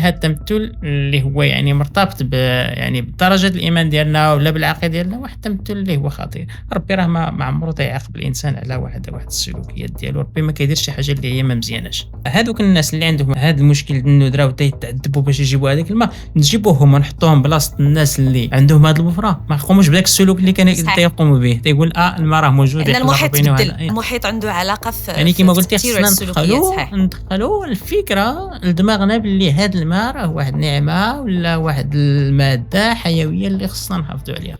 هذا التمثل اللي هو يعني مرتبط يعني بدرجة الإيمان ديالنا ولا بالعقيدة ديالنا، واحد التمثل اللي هو خطير. ربي راه ما عمرو تيعاقب الإنسان على واحد السلوكيات ديالو، ربي ما كيدير شي حاجة اللي هي ما مزياناش. هادوك الناس اللي عندهم هاد المشكل ديال الندرة وتيتعذبوا باش يجيبوا هذيك الماء، نجيبوهم ونحطوهم بلاصة الناس اللي عندهم هاد الوفرة ما يقوموش بداك السلوك اللي كان تيقوموا به، تيقول الماء راه موجود. لأن المحيط تبدل، المحيط عنده علاقة في يعني كما قلتي خصنا السلوكيات. ندخلوا الفكرة لدماغنا باللي هاد الماء راه واحد نعمة ولا واحد المادة حيوية اللي خصنا نحافظوا عليها.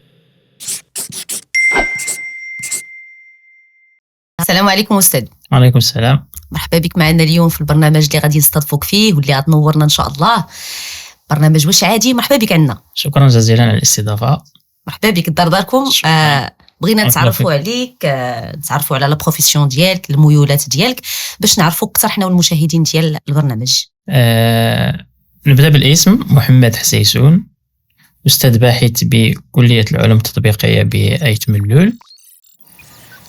السلام عليكم أستاذ. وعليكم السلام. مرحبا بك معنا اليوم في البرنامج اللي غادي نستضفوك فيه واللي غتنورنا إن شاء الله، برنامج واش عادي. مرحبا بك عندنا. شكرا جزيلا على الاستضافة. مرحبا بك، دار داركم. بغينا نتعرفوا عليك، نتعرفوا على لا بروفيسيون ديالك، الميولات ديالك، باش نعرفوا اكثر حنا والمشاهدين ديال البرنامج. نبدا بالاسم. محمد حسيسون، استاذ باحث بكلية العلوم التطبيقية بأيت ملول.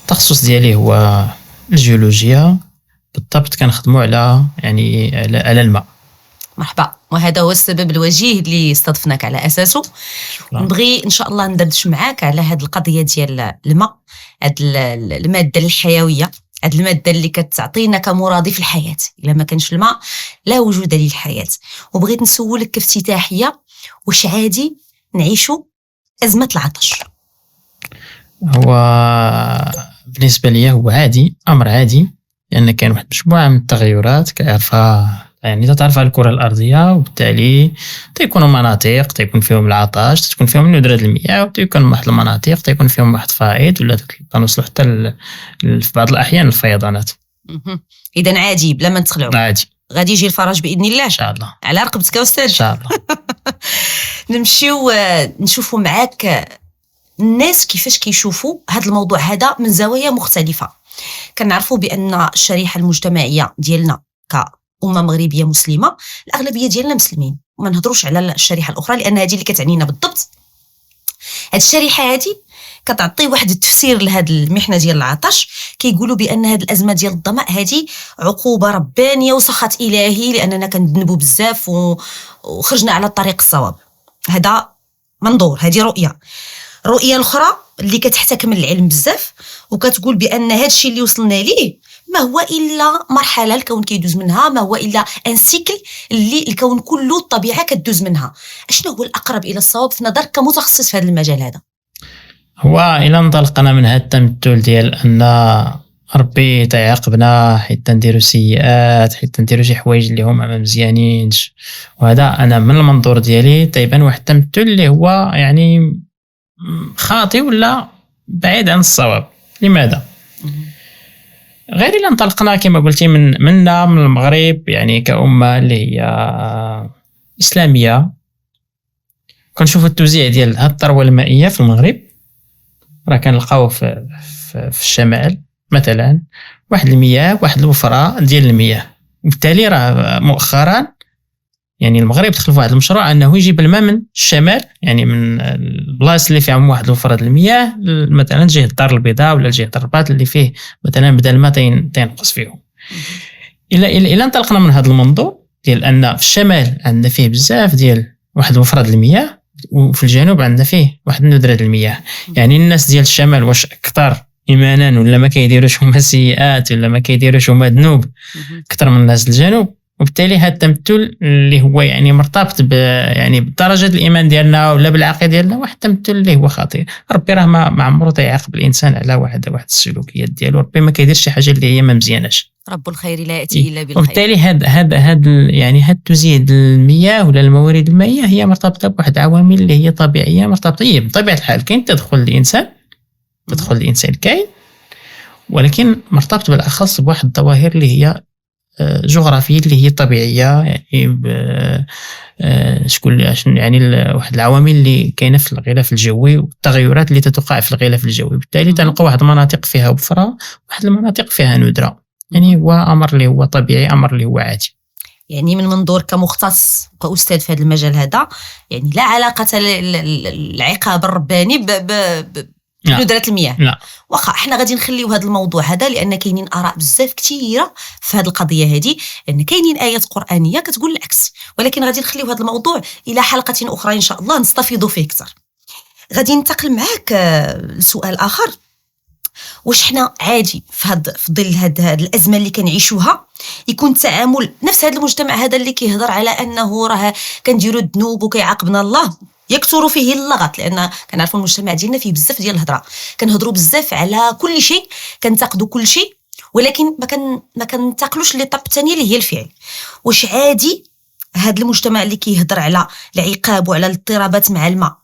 التخصص ديالي هو الجيولوجيا، بالضبط كنخدموا على الماء. مرحبا، وهذا هو السبب الوجيه اللي استضفناك على اساسه. نبغي ان شاء الله ندردش معاك على هذه القضيه ديال الماء، هذه الماده الحيويه، هذه الماده اللي كتعطينا كمرادف الحياه. الا ما كانش الماء لا وجود للحياه. وبغيت نسولك كافتتاحيه، واش عادي نعيشوا ازمه العطش؟ هو بالنسبه لي هو عادي، امر عادي، لان كاين واحد مجموعه من التغيرات كيعرفها تعرفها الكرة الأرضية، وبالتالي تيكونوا مناطق تيكون فيهم العطش، تكون فيهم ندرة المياه، وتيكون واحد المناطق تيكون فيهم واحد فائض، ولا تنوصلوا حتى في بعض الأحيان الفيضانات. إذن عادي بلا ما نتخلعوا. عادي، غادي يجي الفرج بإذن الله إن شاء الله على رقبتك يا أستاذ. إن شاء الله. نمشيو نشوفوا معاك الناس كيفاش كيشوفوا هذا الموضوع هذا من زوايا مختلفة. كنعرفوا بأن الشريحة المجتمعية ديالنا أمة مغربية مسلمة، الأغلبية ديالنا مسلمين، وما نهضروش على الشريحة الأخرى لأن هذه اللي كتعنينا بالضبط. هذه الشريحة هذه كتعطي واحد التفسير لهذه المحنة ديال العطش. كيقولوا بأن هذه الأزمة ديال الظمأ هذه عقوبة ربانية وسخط إلهي، لأننا كنذنبوا بزاف وخرجنا على الطريق الصواب. هذا منظور، هذه رؤية الأخرى اللي كتحتكم العلم بزاف وكتقول بأن هذا الشيء اللي وصلنا ليه ما هو إلا مرحلة الكون كيدوز منها، ما هو إلا ان سيكل اللي الكون كله الطبيعة كتدوز منها. اشنو هو الأقرب إلى الصواب في نظرك كمتخصص في هذا المجال هذا؟ هو إلا انطلقنا من هذا التمثل ديال أن ربي تيعاقبنا حيت تنديروا سيئات، حيت تنديروا شي حوايج اللي هما ما مزيانينش، وهذا أنا من المنظور ديالي تيبان واحد التمثل اللي هو يعني خاطئ ولا بعيد عن الصواب. لماذا؟ غير إلا انطلقنا كما قلتي من المغرب، يعني كأمة اللي هي إسلامية، كنشوفوا التوزيع ديال هاد الثروة المائية في المغرب. راه كنلقاو في الشمال مثلا واحد المياه، واحد الوفرة ديال المياه، وبالتالي راه مؤخرا يعني المغرب دخل في واحد المشروع انه يجيب الماء من الشمال، يعني من البلاصه اللي فيهم واحد الوفره ديال المياه، مثلا جهه الدار البيضاء ولا جهه الرباط اللي فيه مثلا بدا الماء تينقص فيهم. الا انطلقنا من هذا المنظور ديال ان في الشمال عندنا فيه بزاف ديال واحد الوفره ديال المياه، وفي الجنوب عندنا فيه واحد الندره ديال المياه، يعني الناس ديال الشمال واش اكثر ايمانا ولا ما كيديروش هما سيئات ولا ما كيديروش هما ذنوب اكثر من الناس الجنوب؟ وبالتالي هذا التمثل اللي هو يعني مرتبط يعني بدرجة الإيمان ديالنا ولا بالعقيدة ديالنا، واحد التمثل اللي هو خطير. ربي راه ما عمرو تيعاقب الإنسان على واحد السلوكيات ديالو، ربي ما كيدير شي حاجة اللي هي ما مزياناش. رب الخير لا يأتي إلا بالخير. وبالتالي هاد يعني هاد تزيد المياه ولا الموارد المائية هي مرتبطة بواحد عوامل اللي هي طبيعية، مرتبطة بطبيعة الحال. كاين تدخل الإنسان كاين، ولكن مرتبط بالأخص بواحد الظواهر اللي هي جغرافية اللي هي طبيعية، يعني يعني واحد العوامل اللي كاينه في الغلاف الجوي والتغيرات اللي تتوقع في الغلاف الجوي. بالتالي تلقى واحد المناطق فيها وفرة، واحد المناطق فيها ندرة. يعني هو امر اللي هو طبيعي، امر اللي هو عادي. يعني من منظور كمختص كأستاذ في هذا المجال هذا، يعني لا علاقة العقاب الرباني ندرة المياه. لا واخا احنا غادي نخليو هذا الموضوع هذا، لان كاينين اراء بزاف كثيره في هذه القضيه هذه، لان كاينين ايات قرانيه كتقول العكس، ولكن غادي نخليو هذا الموضوع الى حلقه اخرى ان شاء الله نستفيضوا فيه اكثر. غادي ننتقل معاك لسؤال اخر. واش حنا عادي في ظل هاد الازمه اللي كنعيشوها يكون التعامل نفس هذا المجتمع هذا اللي كيهضر على انه راه كنديروا الذنوب وكيعاقبنا الله، يكثر فيه اللغط، لان كنعرفوا المجتمع ديالنا فيه بزاف ديال الهضره، كنهضروا بزاف على كل شيء، كنتقدوا كل شيء، ولكن ما كنتقلوش لي طاب الثانيه اللي هي الفعل. واش عادي هذا المجتمع اللي كيهضر على العقاب وعلى الاضطرابات مع الماء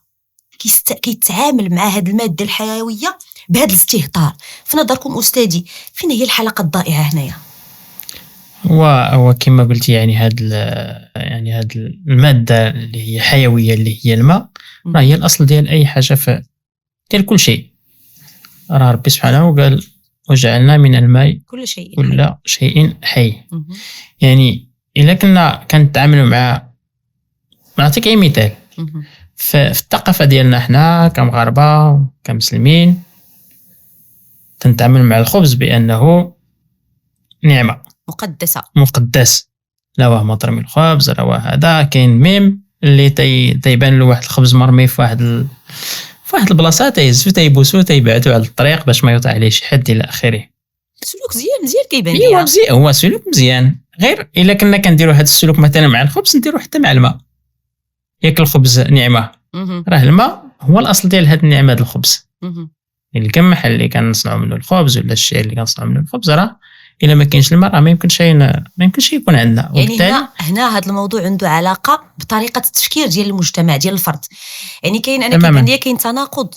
كيتعامل مع هذه الماده الحيويه بهذا الاستهتار؟ في نظركم استاذي فين هي الحلقه الضائعه هنايا؟ هو كما قلتي يعني هاد الماده اللي هي حيويه اللي هي الماء، راه هي الاصل ديال اي حاجه ديال كل شيء. راه ربي سبحانه قال وجعلنا من الماء كل شيء حي. يعني الا كنا كنتعاملوا مع، نعطيك اي مثال. في الثقافه ديالنا حنا كمغاربه كمسلمين تنتعامل مع الخبز بانه نعمه مقدس. لا واه مطر من الخبز، لا واه هذا كاين ميم اللي تيبان له واحد الخبز مرمي في واحد البلاصه، تيهزو تيبوسو تيبعدو على الطريق باش ما يوطع عليه شي حد الى اخره. سلوك مزيان كيبان ليا. مزيان، هو سلوك مزيان، غير الا كنا كنديروا هذا السلوك مثلا مع الخبز نديروا حتى مع الماء. ياك الخبز نعمه، راه الماء هو الاصل ديال هذه النعمه ديال الخبز. اللي كان محل اللي كنصنعوا منه الخبز ولا الشيء اللي كنصنعوا منه الخبز، راه الا ما كاينش الماء راه ما يمكنش يكون عندنا. يعني هنا هذا الموضوع عنده علاقه بطريقه التفكير ديال المجتمع ديال الفرد. يعني كاين تناقض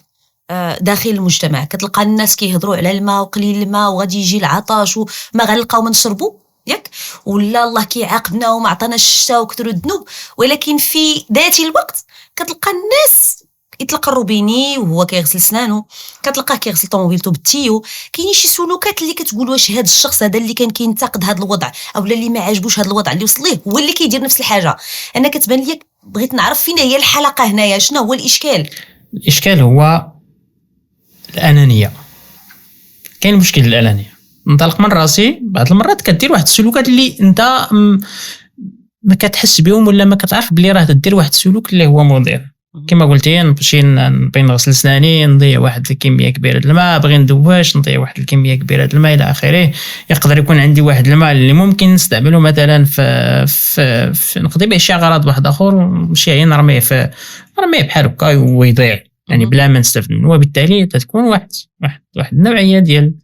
داخل المجتمع. كتلقى الناس كيهضروا على الماء وقليل الماء وغادي يجي العطش وما غنلقاو ما نشربوا، ياك ولا الله كيعاقبنا وما عطاناش الشتاء وكثروا الذنوب، ولكن في ذات الوقت كتلقى الناس يطلق الروبيني وهو كيغسل سنانه، كتلقاه كيغسل طوموبيلته بالتيو. كاينين شي سلوكات اللي كتقول واش هذا الشخص هذا اللي كان كينتقد هذا الوضع او اللي ما عاجبوش هذا الوضع اللي وصل ليه هو اللي كيدير نفس الحاجه. انا كتبان لي بغيت نعرف فين هي الحلقه هنايا، شنو هو الاشكال هو الانانيه. كاين مشكل الانانيه. ننطلق من راسي، بعض المرات كدير واحد السلوكات اللي انت ما كتحس بهم ولا ما كتعرف بلي راه تدير واحد السلوك اللي هو مضر. كما قلتي نمشي نبغي نغسل سناني نضيع واحد الكميه كبيره د الماء، بغي ندواش نضيع واحد الكميه كبيره د الماء الى اخره. يقدر يكون عندي واحد الماء اللي ممكن نستعمله مثلا في نقضي به شي غرض واحد اخر، ونمشي نرميه بحال هكا ويضيع يعني بلا ما نستفد منه. وبالتالي تكون واحد النوعيه ديال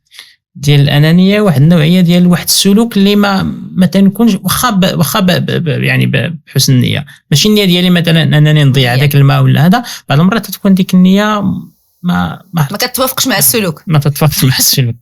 الانانيه، واحد النوعيه ديال واحد السلوك اللي ما تنكونش واخا يعني بحسن النيه. ماشي النيه ديالي مثلا انني نضيع هذاك الماء ولا هذا، بعض المرات تكون ديك النيه ما كتوافقش مع السلوك، ما تتوافقش مع السلوك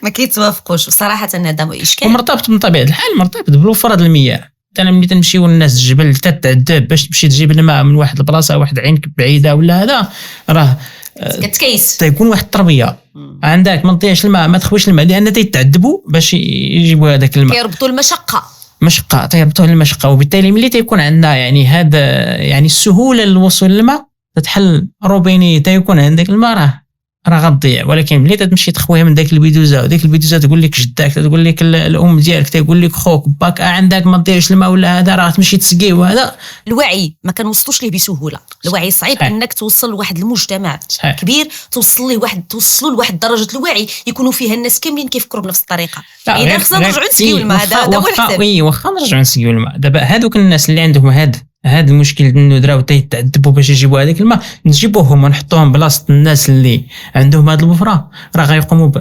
ما كيتوافقوش صراحه. هذا اشكال ومرتبط من طبيعه الحال، مرتبط بوفرة المياه. انا ملي تنمشيو الناس الجبل تتعذب باش تمشي تجيب الماء من واحد البلاصه واحد عين بعيده ولا هذا، راه كتكيس تيكون واحد التربيه عندك. ما تضيعش الماء، ما تخويش الماء، لان تيتعذبوا باش يجيبوا هذاك الماء. كيربطوا المشقه تيربطوا المشقه. وبالتالي ملي تيكون عندنا يعني هذا يعني السهوله للوصول للماء، تتحل روبيني تيكون عندك الماء راه غتضيع. ولكن ملي تمشي تخويها من داك البيدوزه، وديك البيدوزه تقول لك جداك، تقول لك الام ديالك، تقول لك خوك باك عندك ما تضيعش الماء ولا هذا، راه تمشي تسقيه. وهذا الوعي ما كنوصلوش ليه بسهوله. الوعي صعيب انك توصل لواحد المجتمع كبير توصلوا لواحد درجه الوعي يكونوا فيها الناس كاملين كيفكروا بنفس الطريقه. اذا خصنا نرجعوا نسقيو الماء، هذا هو الحساب. واخا نرجعوا نسقيو الماء. دابا هذوك الناس اللي عندهم هذا المشكل الندره وتيتعذبوا باش يجيبوا هذاك الماء، نجيبوهم ونحطوهم بلاصه الناس اللي عندهم هذه الوفره، راه غيقوموا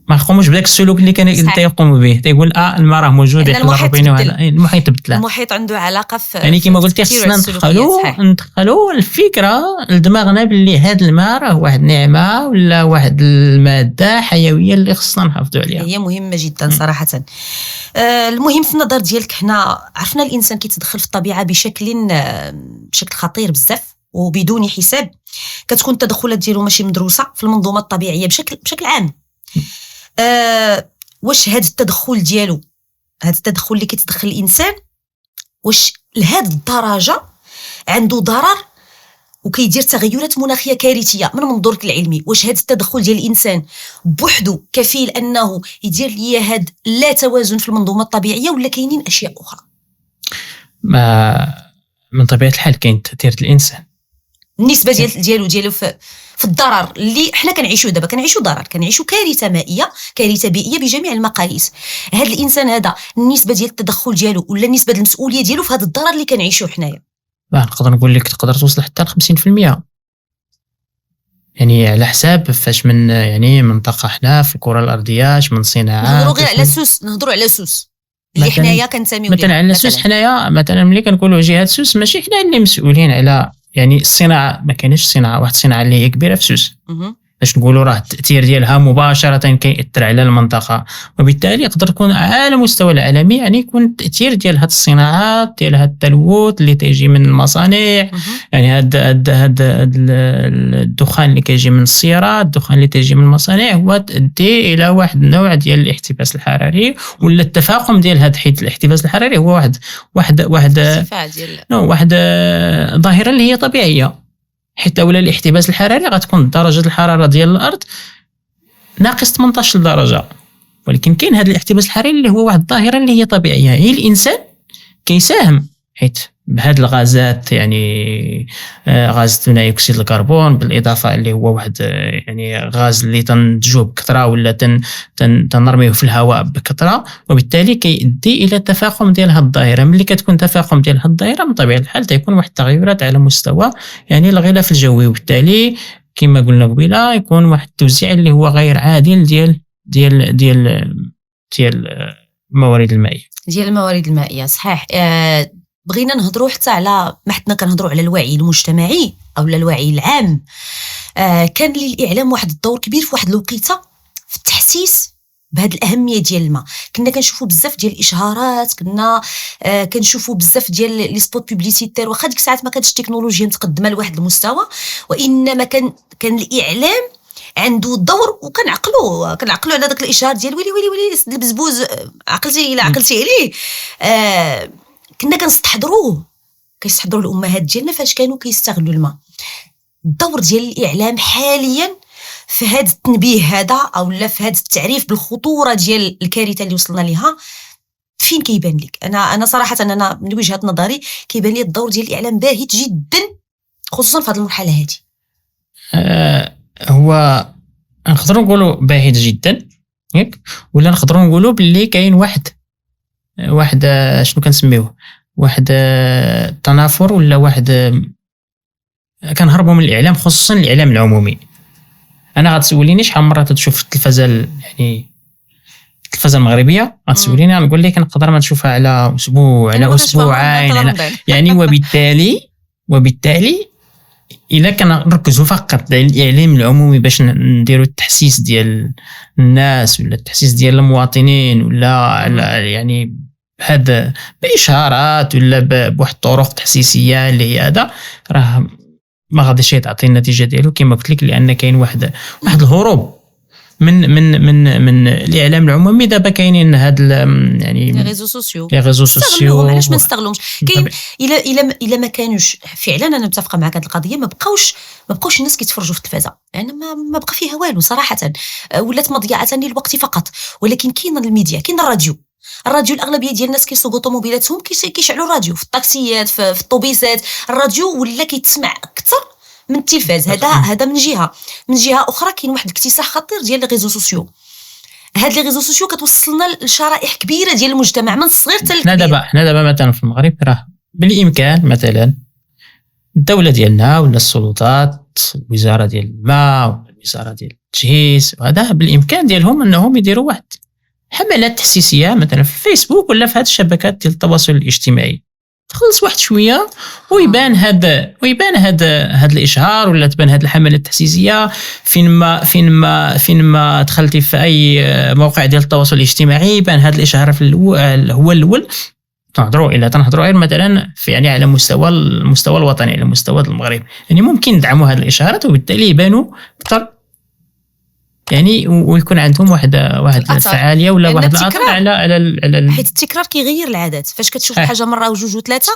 ما يقوموش بداك السلوك اللي كان يقوموا به. تيقول الماء راه موجود، المحيط تبدل. المحيط عنده علاقه في يعني كما قلتي خصنا ندخلوا الفكره لدماغنا باللي هذا الماء راه واحد نعمه ولا واحد الماده حيويه اللي خصنا نحافظوا عليها. هي مهمه جدا صراحه. المهم في النظر ديالك، حنا عرفنا الانسان كيتدخل في الطبيعه بشكل خطير بزاف وبدون حساب. كتكون التدخلات ديالو ماشي مدروسه في المنظومه الطبيعيه بشكل عام. واش هذا التدخل ديالو، هذا التدخل اللي كيتدخل الانسان، واش لهذه الدرجه عنده ضرر وكيدير تغيرات مناخيه كارثيه من منظورك العلمي، واش هذا التدخل ديال الانسان بوحده كفيل انه يدير لي هذا لا توازن في المنظومه الطبيعيه، ولا كاينين اشياء اخرى؟ ما من طبيعه الحال كاين تاثير الانسان، النسبه ديالو في الضرر اللي حنا كنعيشوا دابا. كنعيشوا ضرر، كنعيشوا كارثه مائيه، كارثه بيئيه بجميع المقاييس. هذا الانسان هذا النسبه ديال التدخل ديالو ولا النسبه ديال المسؤوليه ديالو في هذا الضرر اللي كنعيشوا حنايا، نقدر نقول لك تقدر توصل حتى ل 50%. يعني على حساب فاش من يعني منطقه حنا في الكره الارضيه، من صناعات. نهضروا غير على سوس، نهضروا على سوس اللي حنايا كنسميو مثلا على سوس. حنايا مثلا ملي كنقولوا جهه سوس ماشي حنا اللي مسؤولين على يعني الصناعه، ما كاينش صناعه واحد الصناعه اللي هي كبيره في سوس باش نقولوا راه التاثير ديالها مباشره كيأثر على المنطقه، وبالتالي يقدر تكون على المستوى العالمي يعني يكون التاثير ديال هاد الصناعات ديال هاد التلوث اللي تيجي من المصانع. يعني هاد الدخان اللي كيجي من السيارات، الدخان اللي تيجي من المصانع، هو تؤدي الى واحد النوع ديال الاحتباس الحراري ولا التفاقم ديال هاد حيت الاحتباس الحراري هو واحد ظاهره اللي هي طبيعيه. حيت لولا الاحتباس الحراري غتكون درجة الحرارة ديال الأرض ناقص 18 درجة، ولكن كاين هذا الاحتباس الحراري اللي هو واحد الظاهرة اللي هي طبيعية. هي الإنسان كيساهم حيت بهاد الغازات، يعني غاز ثاني أكسيد الكربون، بالإضافة اللي هو واحد يعني غاز اللي تنتجوه بكثرة ولا تنرميه في الهواء بكثرة، وبالتالي كيؤدي إلى التفاقم ديال هاد الظاهرة. ملي كتكون تفاقم ديال هاد الظاهرة من طبيعة الحال تيكون واحد التغيرات على مستوى يعني الغلاف الجوي، وبالتالي كما قلنا قبيله يكون واحد التوزيع اللي هو غير عادل ديال الموارد المائية. صحيح. بغينا نهضروا حتى على ما حنا كنهضروا على الوعي المجتمعي او الوعي العام. كان للاعلام واحد الدور كبير في واحد الوقيته في التحسيس بهذه الاهميه ديال الماء. كنا كنشوفوا بزاف ديال الاشهارات، كنا كنشوفوا بزاف ديال لي سبوت بوبليسيتير، واخا ديك الساعات ما كانتش التكنولوجيا متقدمه لواحد المستوى، وانما كان الاعلام عنده دور. وكنعقلوا على داك الاشهار ديال ويلي البزبوز، عقلتي عليه. كنا كنستحضروه الامهات ديالنا فاش كانوا كيستغلوا الماء. الدور ديال الاعلام حاليا في هذا التنبيه هذا او لا في هذا التعريف بالخطوره ديال الكارثه اللي وصلنا ليها، فين كيبان لك؟ انا صراحه انا من وجهه نظري كيبان لي الدور ديال الاعلام باهت جدا، خصوصا في هذه المرحله هذه. هو نقدروا نقولوا باهت جدا ياك، ولا نقدروا نقولوا باللي كاين واحد شنو كنسميوه، واحد التنافر ولا واحد كنهربوا من الاعلام، خصوصا الاعلام العمومي. انا غتسوليني شحال مره تشوف التلفزه يعني التلفزه المغربيه، غتسوليني نقول لك نقدر ما نشوفها على اسبوع على اسبوعين يعني. وبالتالي الا كنركزوا فقط على الاعلام العمومي باش نديروا التحسيس ديال الناس ولا التحسيس ديال المواطنين ولا يعني هذا باشارات ولا بواحد الطرق تحسيسيه اللي هي هذا، راه ما غاديش تعطي النتيجه ديالو كما قلت لك، لان كاين واحد الهروب من الاعلام العمومي. دابا كاينين هاد يعني لي ريزو سوسيو علاش ما نستغلوش؟ كاين الا ما كانوش فعلا، انا متفقه معك هذه القضيه، ما بقاوش الناس كيتفرجوا في التلفازه، يعني ما بقى فيها والو صراحه، ولات مضيعه للوقت فقط. ولكن كاين الميديا، كاين الراديو الاغلبيه ديال الناس كيسوقوا طوموبيلاتهم كيشعلوا الراديو في الطاكسيات في الطوبيسات. الراديو ولا كيتسمع اكثر من التلفاز. هذا من جهه اخرى كاين واحد الاكتساح خطير ديال لي ريزو سوسيو. هاد لي ريزو سوسيو كتوصلنا لشرائح كبيره ديال المجتمع من الصغير حتى الكبير. حنا دابا مثلا في المغرب راه بالامكان مثلا الدوله ديالنا ولا السلطات، الوزاره ديال الماء ولا الوزاره ديال التجهيز، وهذا بالامكان ديالهم انهم يديروا واحد حملات تحسيسيه مثلا في الفيسبوك ولا في هذه الشبكات ديال التواصل الاجتماعي، تخلص واحد شويه ويبان هذا الاشهار ولا تبان هذه الحملات التحسيسيه. فين ما دخلتي في اي موقع ديال التواصل الاجتماعي يبان هذا الاشهار في هو الاول. تنهضروا غير مثلا في يعني على المستوى الوطني، على مستوى المغرب، يعني ممكن ندعموا هذه الاشهارات وبالتالي يبانوا اكثر يعني ويكون عندهم واحد الفعاليه ولا واحد الاثر على حيت التكرار كيغير العادات. فاش كتشوف الحاجه مره وجوج وثلاثه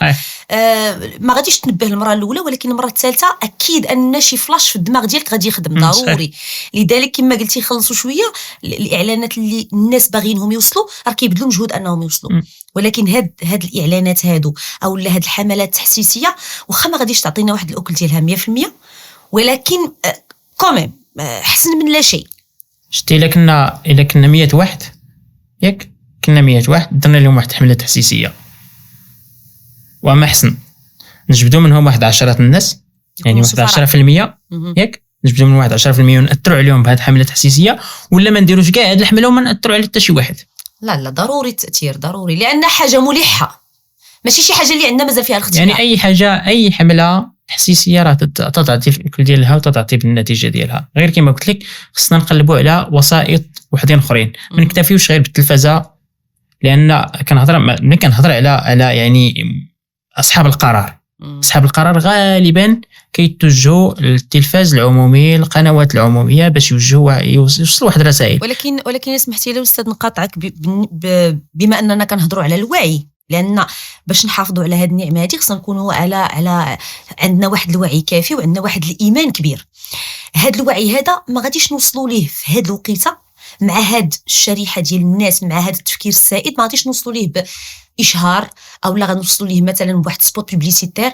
ما غاديش تنبه المره الاولى، ولكن المره الثالثه اكيد ان شي فلاش في الدماغ ديالك غادي يخدم ضروري. لذلك كما قلتي خلصوا شويه الاعلانات اللي الناس باغيينهم يوصلوا راه كيبذلوا مجهود انهم يوصلوا. ولكن هاد الاعلانات هادو او هاد الحملات التحسيسيه واخا ما غاديش تعطينا واحد الاكل ديالها 100%، ولكن كوميم احسن من لا شيء. شتي الا كنا 100 واحد ياك، كنا 100 واحد درنا لهم واحد الحمله تحسيسيه وما احسن نجبدوا منهم واحد 10 الناس، يعني واحد 10% ياك، نجبدوا من واحد 10% ونأثروا عليهم بهذه الحمله التحسيسيه، ولا ما نديروش كاع هذه الحمله وما نأثروا على حتى شي واحد. لا ضروري التأثير ضروري، لأن حاجه ملحه ماشي شي حاجه اللي عندنا مازال فيها الاختلاف. يعني اي حمله تحسيسيه راه تعطي الكل ديالها وتعطي بالنتيجه ديالها. غير كما قلت لك خصنا نقلبوا على وسائط وحدين اخرين، ما نكتفيوش غير بالتلفزه، لان كنهضر على يعني اصحاب القرار. اصحاب القرار غالبا كيتوجهوا للتلفاز العمومي، القنوات العموميه باش يوصلوا واحد الرسائل. ولكن سمحتي لي استاذ نقاطعك بما اننا كنهضروا على الوعي، لان باش نحافظوا على هذه النعمه هذه خصنا نكونوا على عندنا واحد الوعي كافي وعندنا واحد الايمان كبير. هذا الوعي هذا ما غاديش نوصلوا ليه في هذه الوقيته مع هاد الشريحه ديال الناس، مع هذا التفكير السائد ما غاديش نوصلوا ليه باشهار او لا غنوصلوا ليه مثلا بواحد سبوت بوبليسيتير،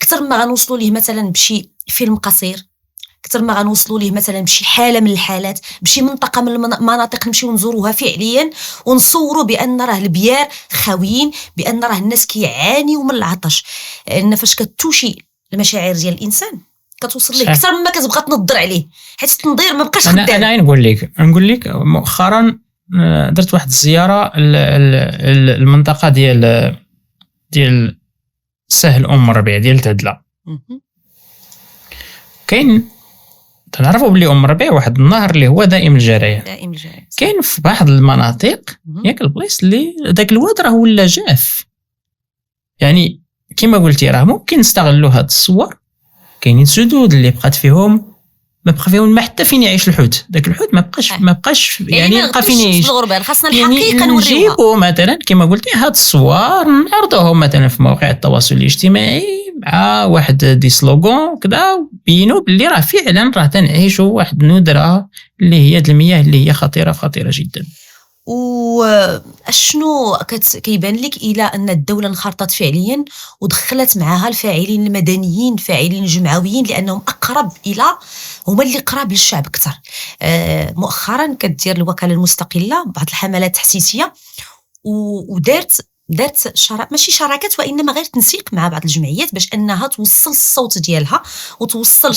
اكثر ما غنوصلوا ليه مثلا بشي فيلم قصير، اكثر ما غنوصلوا ليه مثلا بشي حاله من الحالات، بشي منطقه من المناطق نمشيو نزوروها فعليا ونصوروا بان راه البيار خاويين، بان راه الناس كيعانيوا من العطش. لان فاش كتوشي المشاعر ديال الانسان كتوصل ليه اكثر مما كتبغى تنظر عليه، حيت التنظير ما بقاش خدام. انا نقول لك مؤخرا درت واحد الزياره المنطقه ديال سهل ربيع ديال تدلا. كاين تنعرفوا بلي ربيع واحد النهر اللي هو دائم الجريان. كاين في بعض المناطق ياك البلايص اللي داك الواد راه ولا جاف. يعني كما قلتي راه ممكن نستغلوا هاد الصور. كاينين سدود اللي بقات فيهم ما بقى فيهم ما حتى فين يعيش الحوت، داك الحوت ما بقاش يعني بقى فين يعيش. خاصنا الحقيقه نوريوها. نجيبوا مثلا كما قلتي هاد الصور نعرضوهم مثلا في مواقع التواصل الاجتماعي مع واحد دي سلوغون كذا، بينوا باللي راه فعلا راه تنعيشوا واحد الندره اللي هي المياه اللي هي خطيره جدا. واشنو كيبان لك الى ان الدوله انخرطت فعليا ودخلت معها الفاعلين المدنيين، الفاعلين الجمعويين، لانهم اقرب هما اللي قراب للشعب اكثر. مؤخرا كدير الوكاله المستقله بعض الحملات التحسيسيه ودارت ماشي شراكات وانما غير تنسيق مع بعض الجمعيات باش انها توصل الصوت ديالها وتوصل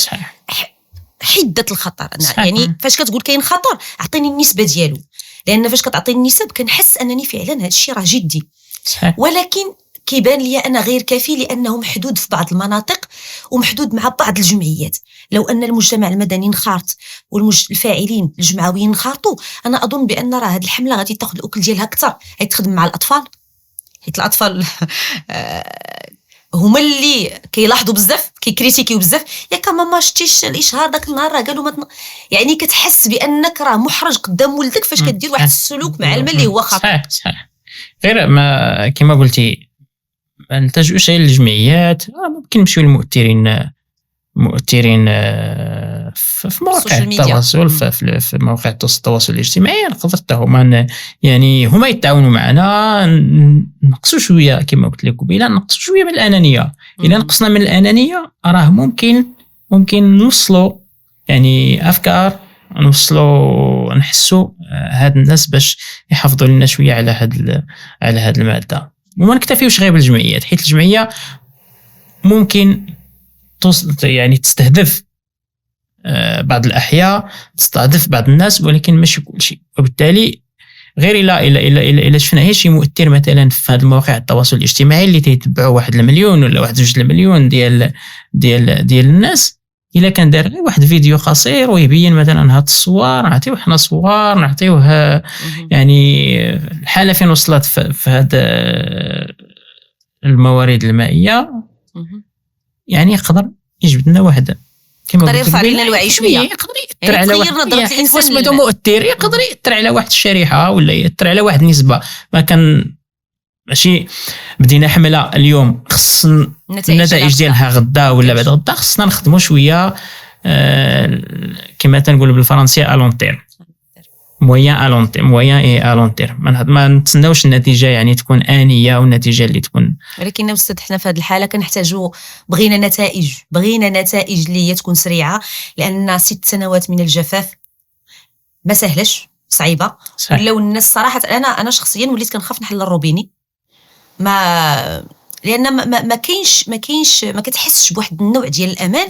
حده الخطر. يعني فاش كتقول كاين خطر اعطيني النسبه ديالو، لان فاش كتعطيني النسب كنحس انني فعلا هذا الشيء راه جدي. ولكن كيبان لي انا غير كافي لانه محدود في بعض المناطق ومحدود مع بعض الجمعيات. لو ان المجتمع المدني انخرط والفاعلين الجمعويين انخرطوا، انا اظن بان راه هذه الحمله غادي تاخذ الاكل ديالها اكثر، غادي تخدم مع الاطفال، حيت الاطفال هما اللي كيلاحظوا بزاف كيكريتيكيو بزاف. ياك ماما شتيش الاشهار داك النهار راه قالوا يعني كتحس بانك راه محرج قدام ولدك فاش كدير واحد السلوك مع الماء اللي هو خطر. صحيح. غير ما كما قلتي ما نلتجؤوش غير للجمعيات، ممكن نمشيو للمؤثرين في مواقع التواصل في مواقع التواصل الاجتماعي. نقدر حتى هما يعني هما يتعاونوا معنا، نقصوا شويه كما قلت لك قبيله، نقصوا شويه من الانانيه. اذا نقصنا من الانانيه راه ممكن نوصلوا يعني افكار، نوصلوا نحسوا هاد الناس باش يحافظوا لنا شويه على هاد الماده. وما نكتفيوش غير بالجمعيات، حيت الجمعيه ممكن يعني تستهدف بعض الأحياء، تستهدف بعض الناس، ولكن ماشي كل شيء. وبالتالي غير إلا شفنا هي شي مؤثر مثلا في هذه المواقع التواصل الاجتماعي اللي تيتبعوا 1 مليون ولا 2 مليون ديال الناس، إلا كان دار غير واحد فيديو قصير ويبين مثلا هاد الصور، نعطيوه حنا صور، نعطيوه يعني الحالة فين وصلت في هذا الموارد المائية، يعني يقدر يجبد لنا واحد كما يقدر قلت يرفع لك لنا الوعي شويه، يقدر يأثر على تغير واحد نظرة الإنسان سميتو مؤثر، يقدر يأثر على واحد الشريحه ولا يأثر على واحد النسبه. ما كان ماشي بدينا حمله اليوم خص النتائج ديالها غدا ولا بعد غدا، خصنا نخدموا شويه كما تنقولوا بالفرنسيه الون تيرم، مويان الون تيرم، مويان اي الون تيرم. ما نتسناوش النتيجه يعني تكون انيه والنتيجه اللي تكون. ولكن استاذ حنا في هذه الحاله كنحتاجوا بغينا نتائج اللي هي تكون سريعه، لان 6 سنوات من الجفاف ما سهلش، صعيبه. ولاو الناس صراحه انا شخصيا وليت كنخاف نحل الروبيني، لان ما كتحسش بواحد النوع ديال الامان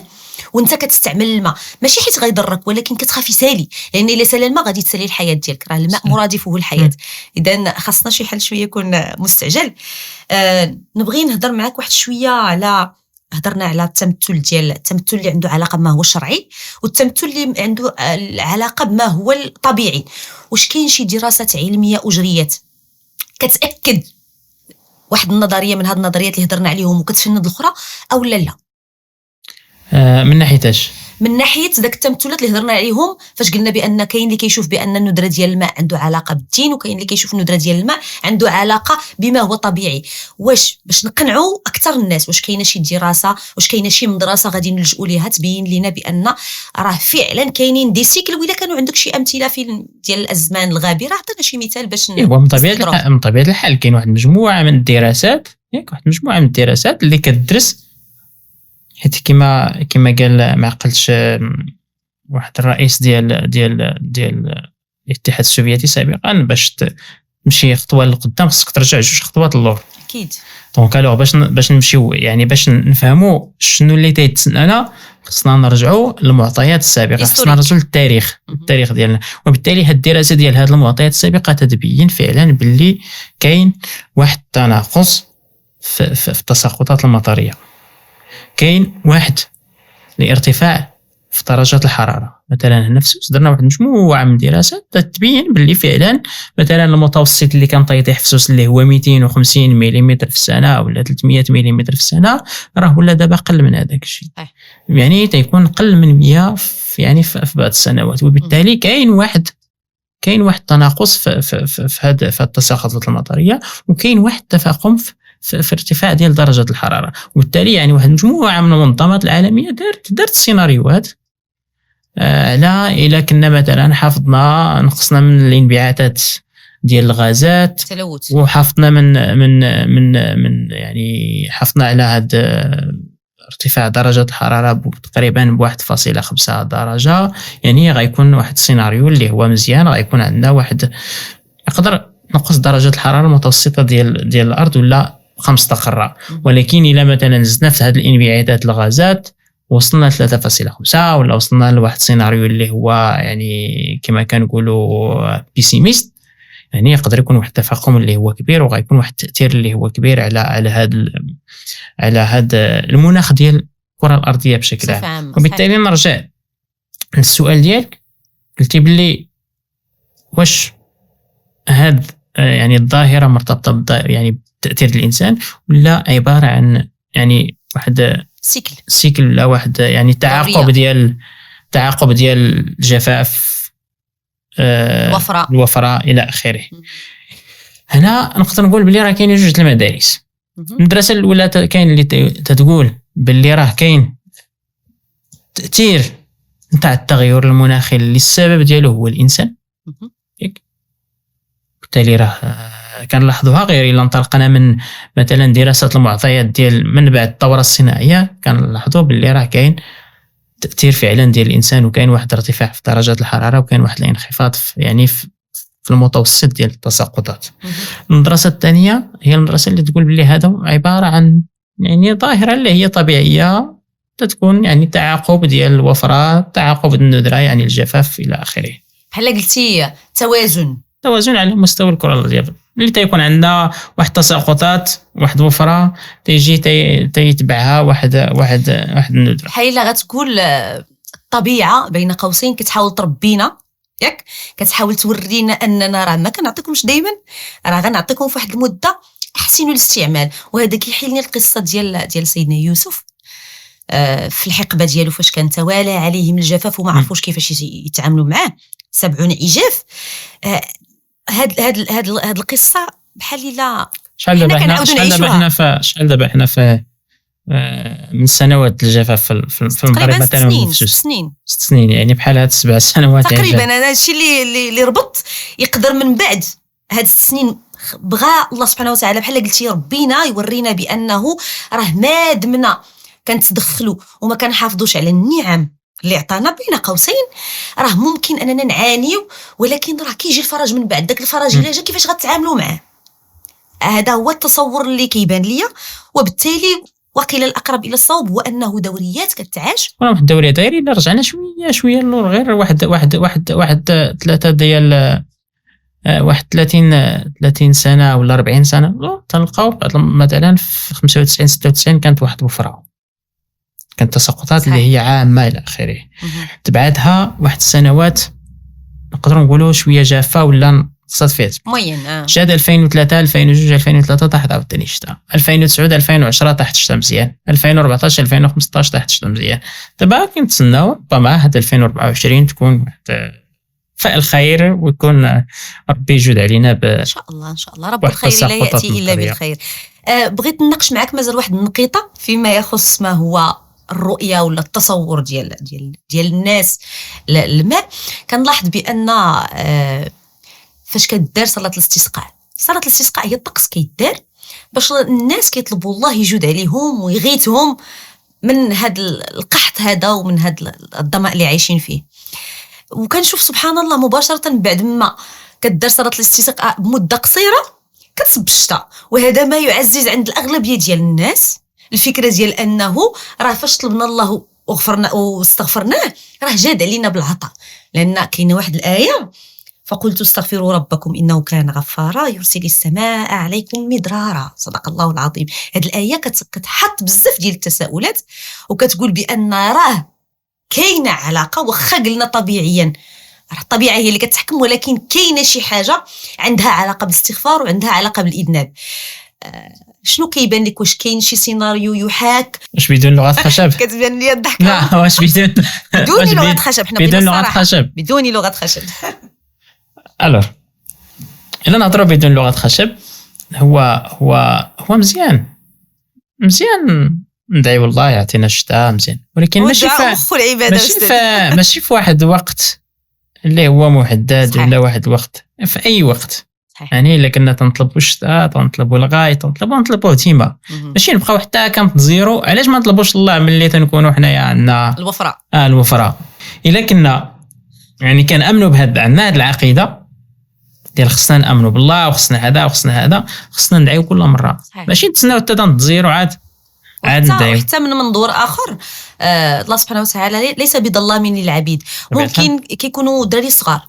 وانت كتستعمل الماء، ماشي حيت غيضرك ولكن كتخاف يسالي، لان الا سال الماء غادي تسالي الحياه ديالك، راه الماء مرادفه الحياه. اذا خاصنا شي حل شويه يكون مستعجل. نبغي نهضر معاك واحد شويه على، هضرنا على التمثل اللي عنده علاقه بما هو الشرعي، والتمثل اللي عنده علاقه بما هو الطبيعي. واش كاين شي دراسات علميه اجريات كتاكد واحد النظريه من هاد النظريات اللي هضرنا عليهم وكتفند الاخرى او لا؟ من ناحيه اش؟ من ناحيه داك التمثلات اللي هضرنا عليهم، فاش قلنا بان كاين اللي كيشوف بان الندره ديال الماء عنده علاقه بالدين، وكاين اللي كيشوف الندره ديال الماء عنده علاقه بما هو طبيعي. واش باش نقنعوا اكثر الناس، واش كاينه شي دراسه، واش كاينه شي مدرسه غادي نلجؤوا ليها تبين لنا بان راه فعلا كاينين دي سيكل؟ ولا كانوا عندك شي امثله في ديال الازمان الغابره؟ عطينا شي مثال باش من طبيعه الحال كاين واحد المجموعه من الدراسات، اللي كتدرس، حيت كما قال ما عقلتش واحد الرئيس ديال الاتحاد السوفيتي سابقا، باش تمشي خطوه لقدام خصك ترجع 2 خطوات للور. اكيد. دونك الوغ باش نمشيو يعني باش نفهموا شنو اللي تيتسنانا، خصنا نرجعوا للمعطيات السابقه، خصنا نرجعوا للتاريخ ديالنا. وبالتالي هاد الدراسه ديال هاد المعطيات السابقه تتبين فعلا باللي كاين واحد التناقص في التساقطات المطريه، كاين واحد الارتفاع في درجات الحراره. مثلا هنا في سوس درنا واحد مجموعه من الدراسات تتبين باللي فعلا مثلا المتوسط اللي كان طيح في سوس اللي هو 250 ملم في السنه ولا 300 ملم في السنه، راه ولا دابا قل من هذاك الشيء، يعني تيكون قل من 100 يعني في بعض السنوات. وبالتالي كاين واحد تناقص في هذا التساقطات المطريه، وكاين واحد التفاقم في ارتفاع ديال درجة الحرارة. وبالتالي يعني واحد المجموعة من المنظمات العالمية دارت سيناريوهات على إلا كنا مثلا حافظنا نقصنا من الانبعاثات ديال الغازات، وحافظنا من يعني حافظنا على هذا ارتفاع درجة الحرارة تقريبا ب1.5 درجة، يعني غيكون واحد السيناريو اللي هو مزيان، غيكون عندنا واحد يقدر نقص درجة الحرارة المتوسطة ديال الأرض ولا 5 قرة. ولكن إلا مثلا زدنا في هذه الانبعاثات الغازات وصلنا 3.5 ولا وصلنا لواحد سيناريو اللي هو يعني كما كنقولوا بيسيميست، يعني يقدر يكون واحد التفاقم اللي هو كبير، وغيكون واحد التأثير اللي هو كبير على هذا المناخ ديال الكرة الأرضية بشكل عام. وبالتالي نرجع للسؤال ديالك، قلتي باللي واش هاد يعني الظاهرة مرتبطة يعني بتأثير الإنسان ولا عبارة عن يعني واحد سيكل ولا واحد يعني تعاقب ديال الجفاف، الوفرة إلى آخره. هنا نقدر نقول بلي راه كاين 2 المدارس. المدرسة الأولى كاين اللي تتقول بلي راه كاين تأثير نتاع التغير المناخي اللي السبب ديالو هو الإنسان، بالتالي راه كنلاحظوها غير إلا انطلقنا من مثلا دراسة المعطيات ديال من بعد الثورة الصناعية، كنلاحظوا باللي راه كاين تأثير فعلا ديال الإنسان، وكاين واحد ارتفاع في درجات الحرارة، وكاين واحد الانخفاض في المتوسط ديال التساقطات. المدرسة الثانية هي المدرسة اللي تقول باللي هذا عبارة عن يعني ظاهرة اللي هي طبيعية، تتكون يعني تعاقب ديال الوفرة، تعاقب الندرة، يعني الجفاف إلى آخره. بحال قلتي توازن على مستوى الكرة الأرضية، اللي تيكون عندنا واحد تساقطات، واحد وفرة تيجي تيتبعها واحد الندرة. بحال الا غتقول الطبيعة بين قوسين كتحاول تربينا، ياك كتحاول تورينا اننا راه ما كنعطيكمش دائما، راه غنعطيكم في واحد المدة احسنوا الاستعمال. وهذا كيحيلني القصة ديال سيدنا يوسف. في الحقبه ديالو فاش كان توالى عليهم الجفاف وما عرفوش كيفاش يتعاملوا معاه 70 عجاف. هاد القصه بحال لا شحال دابا حنا في من سنوات الجفاف في المغرب مثلا 6 سنين 6 سنين، يعني بحال هاد 7 سنوات تقريبا. انا هادشي اللي ربط يقدر من بعد هاد 6 سنين بغى الله سبحانه وتعالى بحال قلتي ربينا يورينا بانه راه مادمنا كنتدخلوا وما كنحافظوش على النعم اللي عطانا بين قوسين، راه ممكن اننا نعانيو، ولكن راه كيجي الفرج من بعد. داك الفرج الا جا كيفاش غتعاملوا معاه؟ هذا هو التصور اللي كيبان ليا، وبالتالي وقيل الاقرب الى الصواب هو انه دوريات كتعاش. واحد الدوريه دايرين الا رجعنا شويه اللور، غير واحد 3 ديال 30 سنه ولا 40 سنه تلقاو مثلا في 95 96 كانت واحد الوفره، كانت تساقطات اللي هي عامه الى اخره. تبعدها واحد السنوات نقدروا نقولوا شويه جافه ولا صدفات موين. جاد 2003 2002 2003 طاحت عاوتاني شتا، 2009 2010 طاحت شتا مزيان، 2014 2015 طاحت شتا مزيان. دابا كنتسناو ربما هاد 2024 تكون واحد فعل خير، ويكون ربي يجود علينا ان شاء الله. ان شاء الله رب الخير لا ياتي الا بالخير. بغيت نناقش معك مازال واحد النقيطه فيما يخص ما هو الرؤيه ولا التصور ديال الناس للماء. كنلاحظ بان فاش كدار صلاه الاستسقاء هي الطقس كيدار باش الناس كيطلبوا الله يجود عليهم ويغيثهم من هذا القحط هذا ومن هذا الظمأ اللي عايشين فيه. وكنشوف سبحان الله مباشره بعد ما كدار صلاه الاستسقاء بمده قصيره كتصب الشتاء، وهذا ما يعزز عند الاغلبيه ديال الناس الفكره ديال انه راه فاش طلبنا الله وغفرنا واستغفرناه راه جاد علينا بالعطاء. لان كاينه واحد الايه فقلت استغفروا ربكم انه كان غفارا يرسل السماء عليكم مدرارا، صدق الله العظيم. هذه الايه كتحط بزاف ديال التساؤلات وكتقول بان راه كاينه علاقه، واخا قلنا طبيعيا راه الطبيعه هي اللي كتحكم، ولكن كاينه شي حاجه عندها علاقه بالاستغفار وعندها علاقه بالاذناب. شنو كيبان لك؟ واش كاين شي سيناريو يحاك؟ واش بدون لغه خشب؟ كتبان لي الضحكه. لا واش بدون لغه خشب؟ حنا بدون لغه خشب، بدون لغه خشب. الو الا نهضروا بدون لغه خشب هو مزيان ندعي والله يعطينا الشتاء مزيان، ولكن ماشي في واحد الوقت اللي هو محدد ولا واحد الوقت في اي وقت. يعني الا كنا تنطلبوا الشتاء تنطلبوا الغايه تنطلبوا ديما، ماشي نبقاو حتى كانت زيرو. علاش ما نطلبوش الله ملي تنكونوا حنايا عندنا الوفره؟ الا كنا يعني كنامنوا بهذا، عندنا هذه العقيده ديال خصنا نامنوا بالله وخصنا هذا وخصنا هذا، خصنا ندعيو كل مره، ماشي نتسناو حتى تنزيرو عاد ندعيو. حتى من منظور اخر الله سبحانه وتعالى ليس بظلام للعبيد. ممكن كيكونوا دراري صغار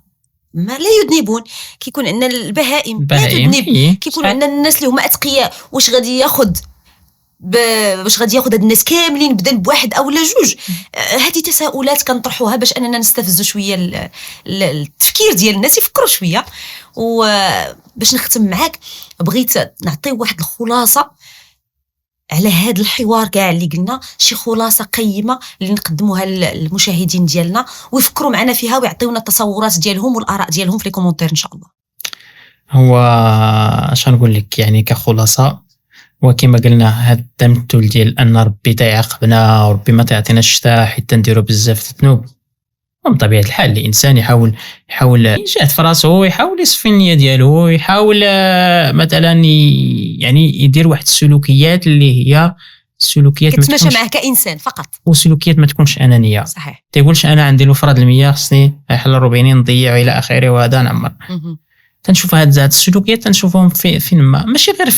ما لا يذنبون، كيكون عندنا البهائم لا تذنب، كيكون عندنا الناس اللي هما اتقياء. واش غادي ياخذ هاد الناس كاملين بذنب واحد او لا جوج؟ هذه تساؤلات كنطرحوها باش اننا نستفزوا شويه التفكير ديال الناس يفكروا شويه. وباش نختم معاك بغيت نعطي واحد الخلاصه على هذا الحوار كاع اللي قلنا، شي خلاصه قيمه اللي نقدموها للمشاهدين ديالنا ويفكروا معنا فيها ويعطيونا التصورات ديالهم والاراء ديالهم في الكومونتير ان شاء الله. هو اش نقول لك يعني كخلاصه، وكما قلنا هذا التمثل ديال ان ربي تيعاقبنا وربي ما تعطينا الشتاء حتى نديروا بزاف الذنوب، ومن طبيعه الحال الانسان يحاول يجاهد في راسه، يحاول يصفي النيه ديالو، يحاول مثلا يعني يدير واحد السلوكيات اللي هي سلوكيات كتماشى معه كانسان فقط، وسلوكيات ما تكونش انانيه. صحيح. تيقولش انا عندي الوفره د المياه خصني يحل الروبينين نضيع الى اخره وهذا نعمر. تنشوف هاد السلوكيات تنشوفهم فين ما ماشي غير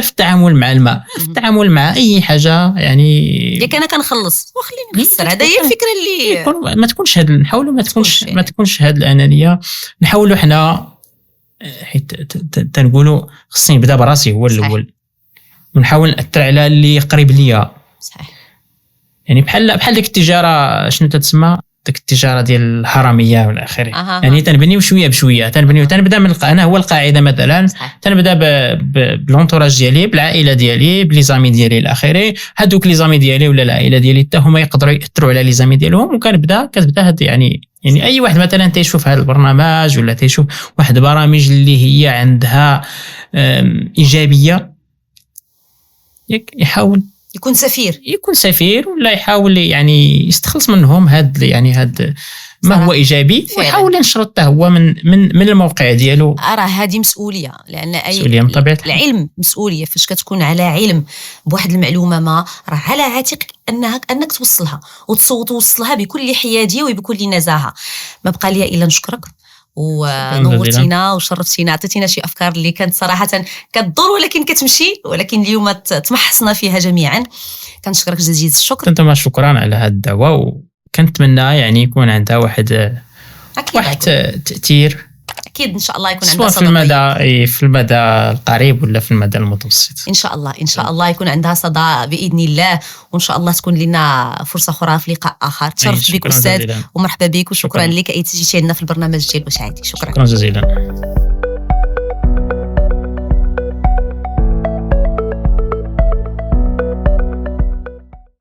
في التعامل مع الماء، في التعامل مع اي حاجه. يعني ياك انا كنخلص وخليني نخسر، هذا هي الفكره اللي ما تكونش هاد نحاولوا ما تكونش هاد الانانيه. نحاولوا حنا حيت تنقولوا خصني نبدا براسي هو الاول، ونحاول ناثر على اللي قريب ليا. صحيح. يعني بحال ديك التجاره شنو تتسمى ديك التجاره ديال الحراميه والى اخره. أها. يعني تنبنيو شويه بشويه، تنبدا من انا هو القاعده مثلا، صحيح. تنبدا بلونطوراج ديالي، بالعائله ديالي، بلي زامي ديالي الى اخره. هذوك لي زامي ديالي ولا العائله ديالي حتى هما يقدروا ياثروا على لي زامي ديالهم، كتبدا هاد يعني اي واحد مثلا تيشوف هذا البرنامج ولا تيشوف واحد البرامج اللي هي عندها ايجابيه، يحاول يكون سفير ولا يحاول يعني يستخلص منهم هاد ما هو ايجابي، ويحاول ينشر حتى هو من الموقع ديالو. راه هذه مسؤوليه، لان مسؤوليه من طبيعه العلم مسؤوليه. فاش كتكون على علم بواحد المعلومه ما، راه على عاتقك انك توصلها وتوصلها بكل حياديه وبكل نزاهه. ما بقى لي الا نشكرك ونورتينا وشرفتينا، عطيتينا شي افكار اللي كانت صراحه كتدور ولكن كتمشي، ولكن اليوم تمحصنا فيها جميعا. كنشكرك جزيل الشكر. انتم شكرا على هذه الدعوه، وكنتمنى يعني يكون عندها واحد تأثير، اكيد ان شاء الله يكون عندها صدى في المدى القريب ولا في المدى المتوسط. ان شاء الله يكون عندها صدى باذن الله، وان شاء الله تكون لنا فرصه اخرى في لقاء اخر. تشرفت بك استاذ، ومرحبا بك، وشكرا لك اي تجيتي عندنا في البرنامج ديال واش عادي. شكرا جزيلا.